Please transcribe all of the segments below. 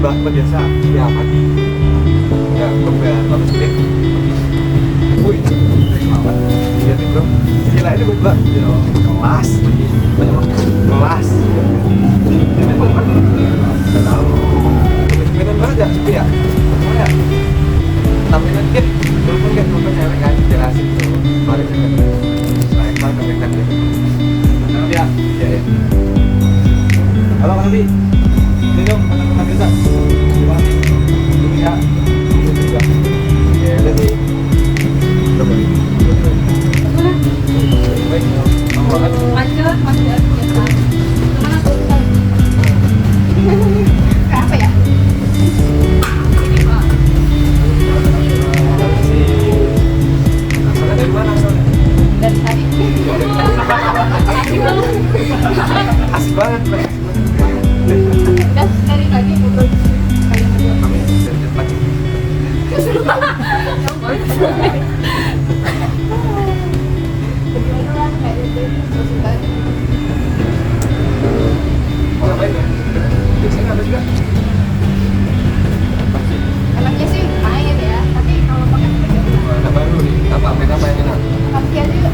biasa ya mati ya beberapa menit wih banget iya nih bro gila ini gue bilang kelas kelas ini bener nggak tahu keren banget ya sepi ya ya tapi nanti telepon cewek kan jelasin tuh kemarin kan saya kan gitu ya ya ya halo Kang Nabi ini dong teman-teman kita gimana ini ya ini juga ya udah sih baik kamu banget macet biasa kemana tuh kayak apa ya ini pak asalnya dari mana asalnya dari tadi asik banget udah dari pagi ngobrol kalian berdua kami dari pagi berdua doang kayak gitu terus kan mau ngapain ya biasanya ada juga enaknya sih main ya tapi kalau pakai ada baru nih apa main apa yang enak pakai juga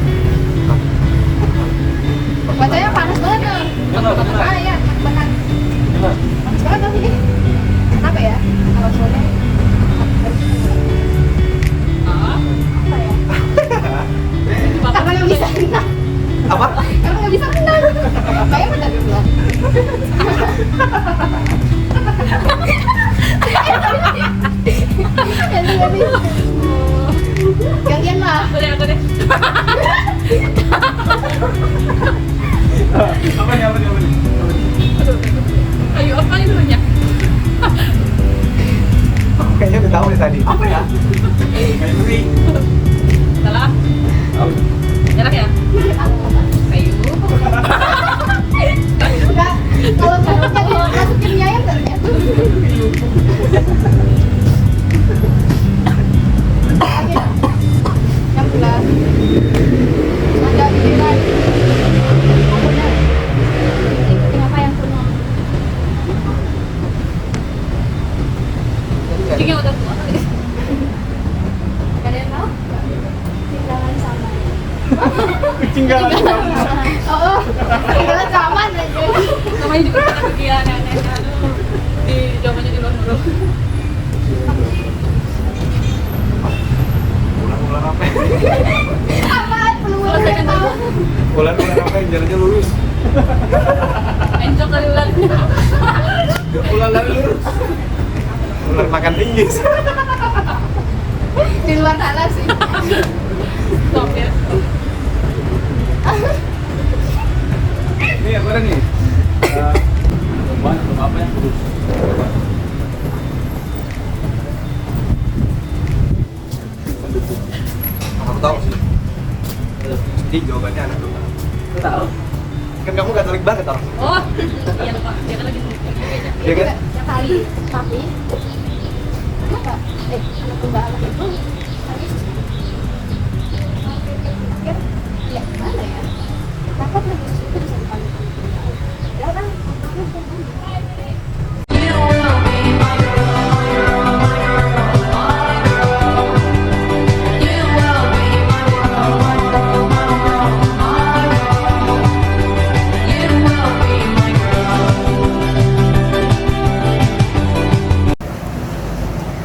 bacanya panas banget tuh ya benar enak panas banget tuh ini kenapa ya kalau sore apa ya karena nggak bisa renang apa karena nggak bisa renang kayak mana dulu gantian lah boleh aku deh apa nih ayo apa ini banyak kayaknya udah tahu nih tadi apa ya kayak beri salah nyerah ya kayu enggak kalau caranya dimasukin mie ayam ternyata yang bulan ada di depan ikutin apa yang kuno kucingnya udah tua kali gak ada yang tahu tinggalan sama kucing galak oh tinggalan sama aja namanya juga pergi aneh-aneh di zamannya di luar negeri ular apa apaan perlu saya tahu ular apa yang jalannya lurus encok kali ular ular lurus ular makan tinggi di luar sana sih stop ya ini apa nih apa ya kamu tahu sih jadi jawabannya anak dulu tahu kan kamu katolik banget orang oh iya pak dia kan lagi iya kan yang kali tapi apa anak kembali itu ya mana ya dapat lagi itu bisa dipanggil ya kan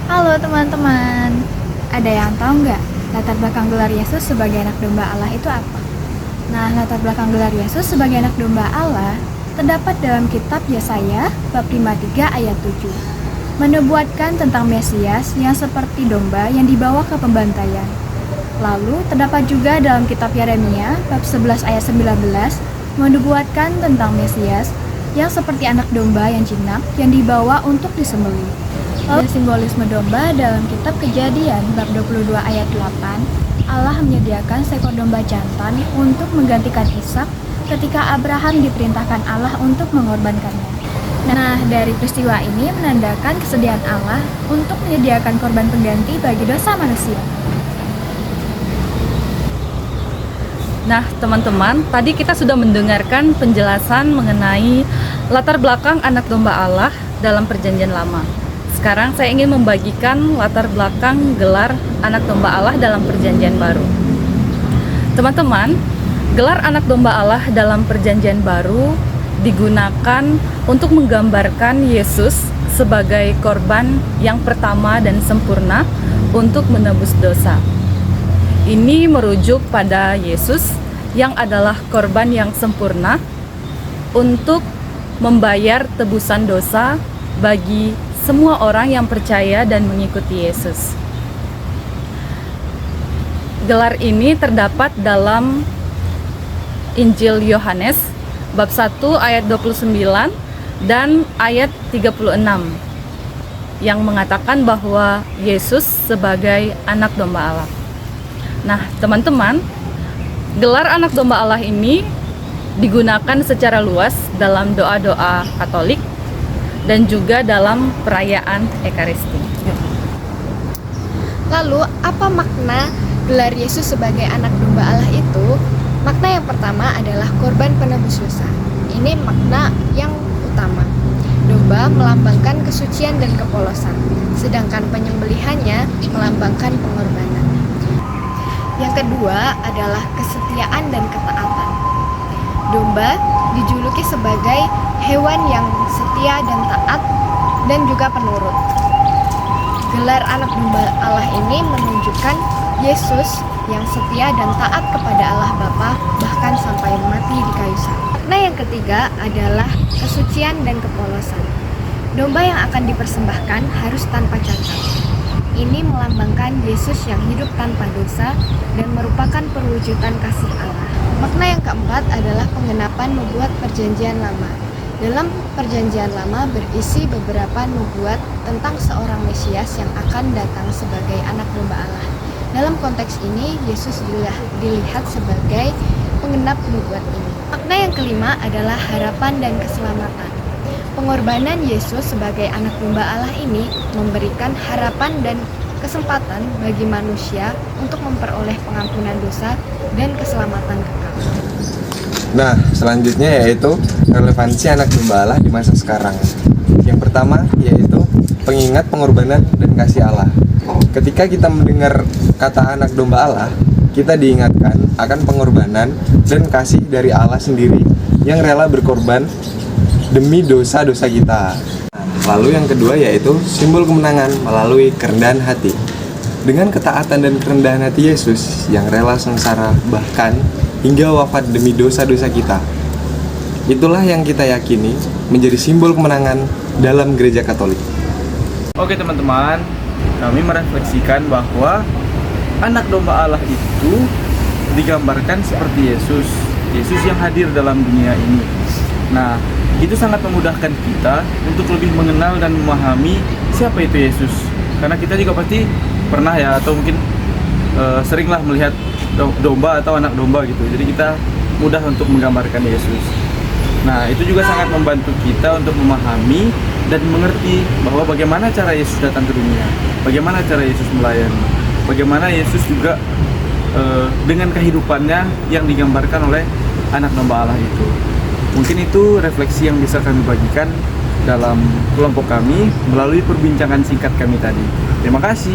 Halo teman-teman, ada yang tahu nggak latar belakang gelar Yesus sebagai anak domba Allah itu apa? Nah, latar belakang gelar Yesus sebagai anak domba Allah terdapat dalam kitab Yesaya bab 53 ayat 7. Menubuatkan tentang Mesias yang seperti domba yang dibawa ke pembantaian. Lalu terdapat juga dalam kitab Yeremia bab 11 ayat 19 menubuatkan tentang Mesias yang seperti anak domba yang jinak yang dibawa untuk disembelih. Lalu simbolisme domba dalam kitab Kejadian bab 22 ayat 8, Allah menyediakan seekor domba jantan untuk menggantikan Ishak ketika Abraham diperintahkan Allah untuk mengorbankannya. Nah, dari peristiwa ini menandakan kesediaan Allah untuk menyediakan korban pengganti bagi dosa manusia. Nah, teman-teman, tadi kita sudah mendengarkan penjelasan mengenai latar belakang anak domba Allah dalam Perjanjian Lama. Sekarang saya ingin membagikan latar belakang gelar Anak Domba Allah dalam Perjanjian Baru. Teman-teman, gelar Anak Domba Allah dalam Perjanjian Baru digunakan untuk menggambarkan Yesus sebagai korban yang pertama dan sempurna untuk menebus dosa. Ini merujuk pada Yesus yang adalah korban yang sempurna untuk membayar tebusan dosa bagi semua orang yang percaya dan mengikuti Yesus. Gelar ini terdapat dalam Injil Yohanes bab 1 ayat 29 dan ayat 36 yang mengatakan bahwa Yesus sebagai Anak Domba Allah. Nah, teman-teman, gelar Anak Domba Allah ini digunakan secara luas dalam doa-doa Katolik dan juga dalam perayaan Ekaristi. Lalu, apa makna gelar Yesus sebagai Anak Domba Allah itu? Makna yang pertama adalah korban penebus dosa. Ini makna yang utama. Domba melambangkan kesucian dan kepolosan, sedangkan penyembelihannya melambangkan pengorbanan. Yang kedua adalah kesetiaan dan ketaatan. Domba dijuluki sebagai hewan yang setia dan taat dan juga penurut. Gelar Anak Domba Allah ini menunjukkan Yesus yang setia dan taat kepada Allah Bapa bahkan sampai mati di kayu salib. Makna yang ketiga adalah kesucian dan kepolosan. Domba yang akan dipersembahkan harus tanpa cacat. Ini melambangkan Yesus yang hidup tanpa dosa dan merupakan perwujudan kasih Allah. Makna yang keempat adalah penggenapan nubuat Perjanjian Lama. Dalam Perjanjian Lama berisi beberapa nubuat tentang seorang Mesias yang akan datang sebagai Anak Domba Allah. Dalam konteks ini, Yesus dilihat sebagai penggenap nubuat ini. Makna yang kelima adalah harapan dan keselamatan. Pengorbanan Yesus sebagai Anak Domba Allah ini memberikan harapan dan kesempatan bagi manusia untuk memperoleh pengampunan dosa dan keselamatan kekal. Nah, selanjutnya yaitu relevansi Anak Domba Allah di masa sekarang. Yang pertama yaitu pengingat pengorbanan dan kasih Allah. Ketika kita mendengar kata Anak Domba Allah, kita diingatkan akan pengorbanan dan kasih dari Allah sendiri yang rela berkorban demi dosa-dosa kita. Lalu yang kedua yaitu simbol kemenangan melalui kerendahan hati. Dengan ketaatan dan kerendahan hati Yesus yang rela sengsara bahkan hingga wafat demi dosa-dosa kita. Itulah yang kita yakini menjadi simbol kemenangan dalam Gereja Katolik. Oke teman-teman, kami merefleksikan bahwa Anak Domba Allah itu digambarkan seperti Yesus. Yesus yang hadir dalam dunia ini. Nah, itu sangat memudahkan kita untuk lebih mengenal dan memahami siapa itu Yesus. Karena kita juga pasti pernah ya, atau mungkin seringlah melihat domba atau anak domba gitu. Jadi kita mudah untuk menggambarkan Yesus. Nah, itu juga sangat membantu kita untuk memahami dan mengerti bahwa bagaimana cara Yesus datang ke dunia, bagaimana cara Yesus melayani, bagaimana Yesus juga dengan kehidupannya yang digambarkan oleh Anak Domba Allah itu. Mungkin itu refleksi yang bisa kami bagikan dalam kelompok kami melalui perbincangan singkat kami tadi. Terima kasih.